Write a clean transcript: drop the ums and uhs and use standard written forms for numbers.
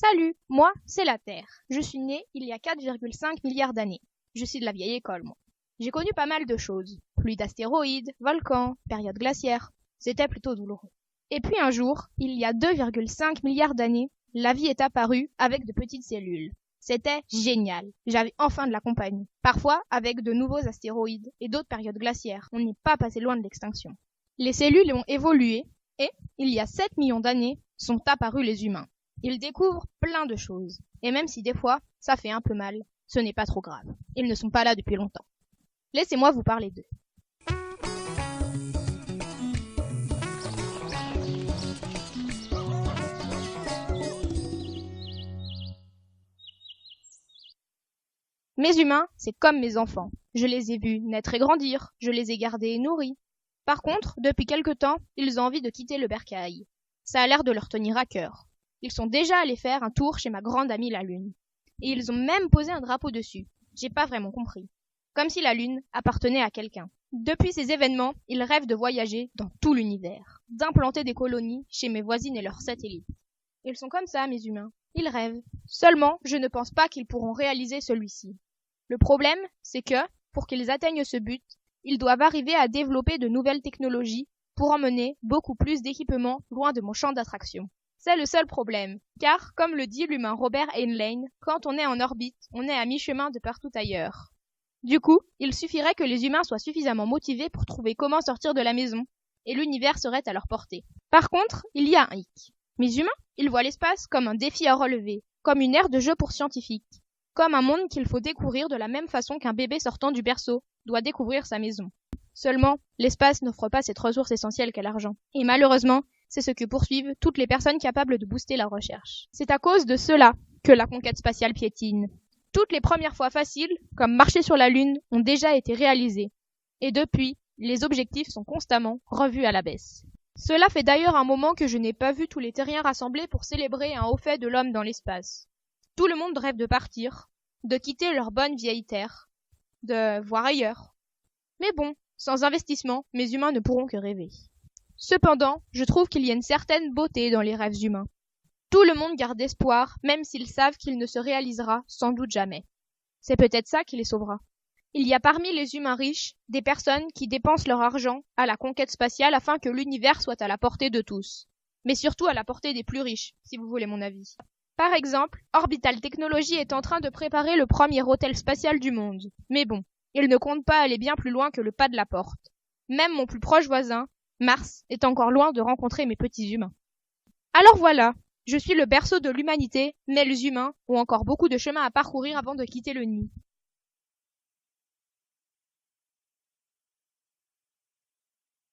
Salut, moi, c'est la Terre. Je suis né il y a 4,5 milliards d'années. Je suis de la vieille école, moi. J'ai connu pas mal de choses. Pluie d'astéroïdes, volcans, période glaciaire. C'était plutôt douloureux. Et puis un jour, il y a 2,5 milliards d'années, la vie est apparue avec de petites cellules. C'était génial. J'avais enfin de la compagnie. Parfois, avec de nouveaux astéroïdes et d'autres périodes glaciaires, on n'est pas passé loin de l'extinction. Les cellules ont évolué et, il y a 7 millions d'années, sont apparus les humains. Ils découvrent plein de choses. Et même si des fois, ça fait un peu mal, ce n'est pas trop grave. Ils ne sont pas là depuis longtemps. Laissez-moi vous parler d'eux. Mes humains, c'est comme mes enfants. Je les ai vus naître et grandir, je les ai gardés et nourris. Par contre, depuis quelque temps, ils ont envie de quitter le bercail. Ça a l'air de leur tenir à cœur. Ils sont déjà allés faire un tour chez ma grande amie la Lune. Et ils ont même posé un drapeau dessus. J'ai pas vraiment compris. Comme si la Lune appartenait à quelqu'un. Depuis ces événements, ils rêvent de voyager dans tout l'univers, d'implanter des colonies chez mes voisines et leurs satellites. Ils sont comme ça, mes humains. Ils rêvent. Seulement, je ne pense pas qu'ils pourront réaliser celui-ci. Le problème, c'est que, pour qu'ils atteignent ce but, ils doivent arriver à développer de nouvelles technologies pour emmener beaucoup plus d'équipements loin de mon champ d'attraction. C'est le seul problème, car, comme le dit l'humain Robert Heinlein, quand on est en orbite, on est à mi-chemin de partout ailleurs. Du coup, il suffirait que les humains soient suffisamment motivés pour trouver comment sortir de la maison, et l'univers serait à leur portée. Par contre, il y a un hic. Mes humains, ils voient l'espace comme un défi à relever, comme une aire de jeu pour scientifiques, comme un monde qu'il faut découvrir de la même façon qu'un bébé sortant du berceau doit découvrir sa maison. Seulement, l'espace n'offre pas cette ressource essentielle qu'est l'argent. Et malheureusement, c'est ce que poursuivent toutes les personnes capables de booster la recherche. C'est à cause de cela que la conquête spatiale piétine. Toutes les premières fois faciles, comme marcher sur la Lune, ont déjà été réalisées. Et depuis, les objectifs sont constamment revus à la baisse. Cela fait d'ailleurs un moment que je n'ai pas vu tous les terriens rassemblés pour célébrer un haut fait de l'homme dans l'espace. Tout le monde rêve de partir, de quitter leur bonne vieille terre, de voir ailleurs. Mais bon, sans investissement, mes humains ne pourront que rêver. Cependant, je trouve qu'il y a une certaine beauté dans les rêves humains. Tout le monde garde espoir, même s'ils savent qu'il ne se réalisera sans doute jamais. C'est peut-être ça qui les sauvera. Il y a parmi les humains riches des personnes qui dépensent leur argent à la conquête spatiale afin que l'univers soit à la portée de tous. Mais surtout à la portée des plus riches, si vous voulez mon avis. Par exemple, Orbital Technologies est en train de préparer le premier hôtel spatial du monde. Mais bon, il ne compte pas aller bien plus loin que le pas de la porte. Même mon plus proche voisin, Mars, est encore loin de rencontrer mes petits humains. Alors voilà, je suis le berceau de l'humanité, mais les humains ont encore beaucoup de chemin à parcourir avant de quitter le nid.